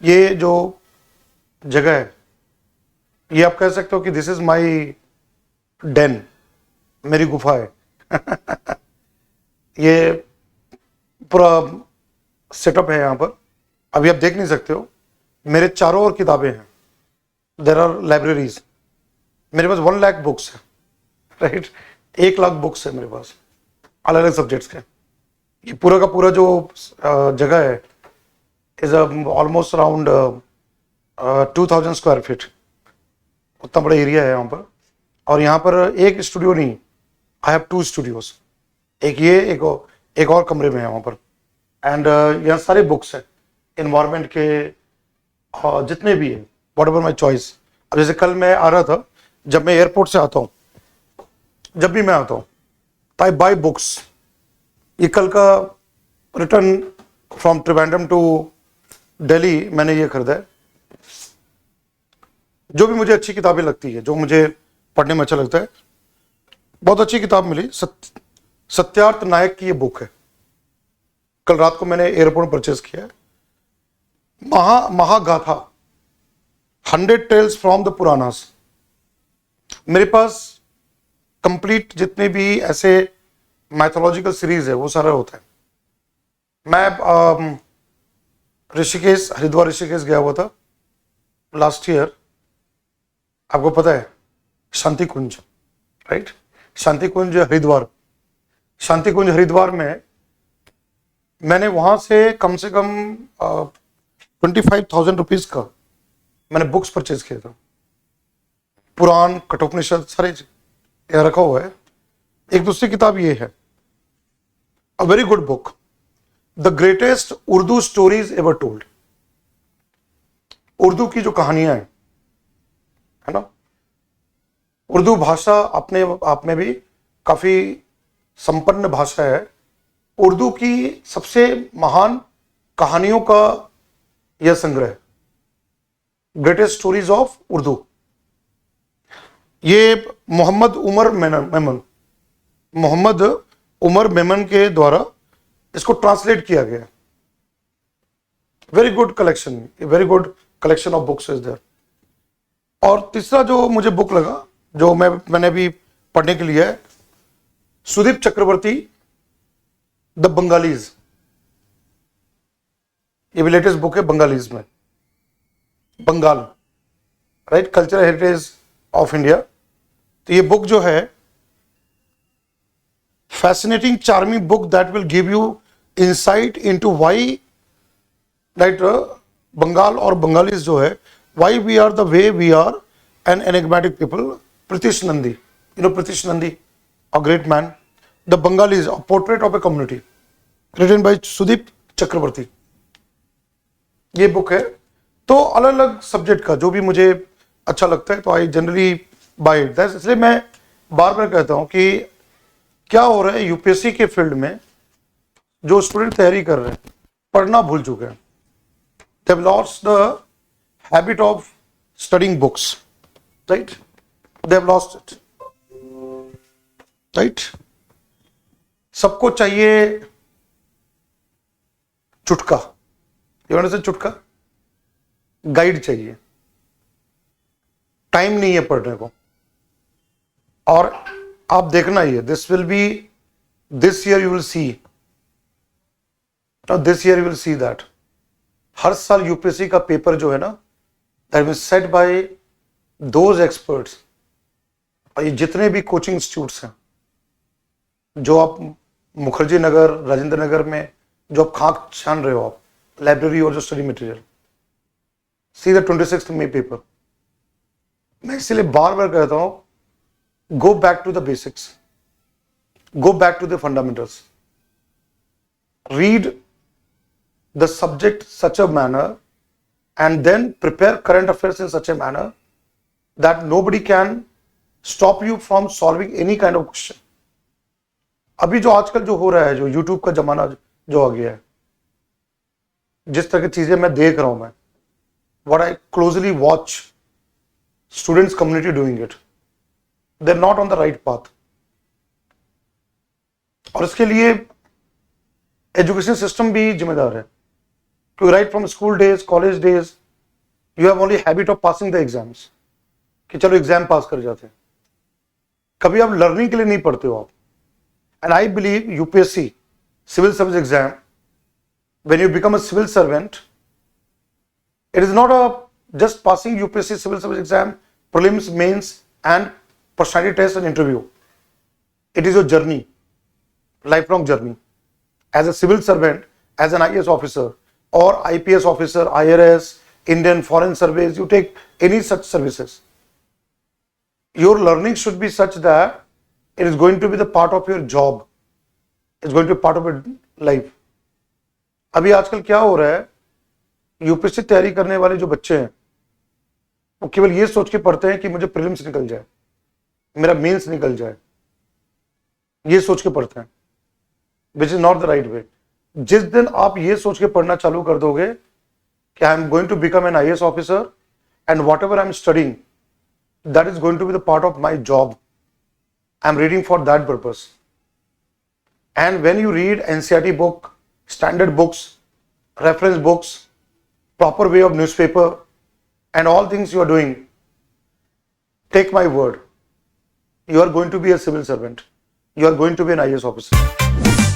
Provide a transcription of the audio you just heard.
ये जो जगह है, ये आप कह सकते हो कि दिस इज माई डेन, मेरी गुफा है। ये पूरा सेटअप है यहाँ पर। अभी आप देख नहीं सकते हो, मेरे चारों ओर किताबें हैं। There are libraries. मेरे पास 1 लाख बुक्स है, राइट। 1 लाख बुक्स है मेरे पास, अलग अलग सब्जेक्ट्स के। ये पूरा का पूरा जो जगह है is almost around 2000 square feet. उतना बड़ा एरिया है यहाँ पर। और यहाँ पर एक स्टूडियो नहीं, आई हैव 2 स्टूडियोज। एक ये, एक और कमरे में है वहाँ पर। एंड यहाँ सारे बुक्स हैं इन्वायरमेंट के, जितने भी हैं, वॉट एवर माई चॉइस। अब जैसे कल मैं आ रहा था, जब मैं एयरपोर्ट से आता हूँ, जब भी मैं आता हूँ तो आई बाय बुक्स। ये कल का return from Trivandrum to Delhi मैंने ये खरीदा है। जो भी मुझे अच्छी किताबें लगती है, जो मुझे पढ़ने में अच्छा लगता है, बहुत अच्छी किताब मिली, सत्यार्थ नायक की ये बुक है। कल रात को मैंने एयरपोर्ट में परचेज किया है। महागाथा, 100 टेल्स फ्रॉम द पुरानास। मेरे पास कंप्लीट जितने भी ऐसे मैथोलॉजिकल सीरीज है वो सारा होता है। मैं ऋषिकेश, हरिद्वार ऋषिकेश गया हुआ था लास्ट ईयर। आपको पता है शांति कुंज, राइट। शांति कुंज हरिद्वार, शांति कुंज हरिद्वार में मैंने वहां से कम 25,000 रुपीज का मैंने बुक्स परचेज किया था। पुराण, कठोपनिषद सारे यहाँ रखा हुआ है। एक दूसरी किताब ये है, a very good book, the greatest Urdu stories ever told. Urdu की जो कहानियां हैं, है ना, उर्दू भाषा अपने आप में भी काफी संपन्न भाषा है। उर्दू की सबसे महान कहानियों का यह संग्रह, ग्रेटेस्ट स्टोरीज ऑफ उर्दू। ये मोहम्मद उमर मेमन के द्वारा इसको ट्रांसलेट किया गया। Very good collection, very good collection of books is there. और तीसरा जो मुझे बुक लगा, जो मैंने भी पढ़ने के लिए है, सुदीप चक्रवर्ती, द बंगालीज। ये भी लेटेस्ट बुक है बंगालीज में, Bengal, right, cultural heritage of India. तो ये बुक जो है, fascinating charming book that will give you insight into why, right, Bengal और बंगालीज जो है, why we are the way we are, an enigmatic people. Pritish Nandy, you know Pritish Nandy, a great man. The Bengalis, a portrait of a community, written by Sudip Chakraborty. ये book है। तो अलग अलग subject का जो भी मुझे अच्छा लगता है तो आई जनरली बाय इट। इसलिए मैं बार बार कहता हूं कि क्या हो रहा है यूपीएससी के फील्ड में, जो स्टूडेंट तैयारी कर रहे हैं, पढ़ना भूल चुके हैं। They have lost the habit of studying books, right, they have lost it, right. सबको चाहिए चुटका, यू अंडरस्टैंड, चुटका गाइड चाहिए। टाइम नहीं है पढ़ने को। और आप देखना ही है, this will be, this year you will see, this year you will see that हर साल यूपीएससी का पेपर जो है ना, that will set by those experts. और ये जितने भी कोचिंग इंस्टीट्यूट्स हैं, जो आप मुखर्जी नगर, राजेंद्र नगर में जो आप खाक छान रहे हो, आप लाइब्रेरी और जो study material, see the 26 May paper. मैं इसलिए बार बार कहता हूं, go back to the basics, go back to the fundamentals, read the subject such a manner and then prepare current affairs in such a manner that nobody can stop you from solving any kind of question. अभी जो आजकल जो हो रहा है, जो YouTube का जमाना जो आ गया है, जिस तरह की चीजें मैं देख रहा हूं, मैं what I closely watch students community doing it, they're not on the right path. और इसके लिए एजुकेशन सिस्टम भी जिम्मेदार है। क्योंकि right from school days, college days, you have only habit of passing the exams, कि चलो एग्जाम पास कर जाते हैं, कभी आप लर्निंग के लिए नहीं पढ़ते हो आप. And I believe UPSC civil service exam, when you become a civil servant, it is not a just passing UPSC civil service exam, prelims, mains and personality test and interview. It is your journey, lifelong journey. As a civil servant, as an IAS officer or IPS officer, IRS, Indian Foreign Service, you take any such services. Your learning should be such that it is going to be the part of your job. It's going to be part of your life. अभी आजकल क्या हो रहा है, UPSC तैयारी करने वाले जो बच्चे हैं वो केवल ये सोच के पढ़ते हैं कि मुझे प्रीलिम्स निकल जाए, मेरा मेंस निकल जाए, ये सोच के पढ़ते हैं, which is not the right way. जिस दिन आप ये सोच के पढ़ना चालू कर दोगे कि I am going to become an IAS officer and whatever I am studying, that is going to be the part of my job, I am reading for that purpose. And when you read NCERT book, standard books, reference books, proper way of newspaper and all things you are doing, take my word, you are going to be a civil servant, you are going to be an IAS officer.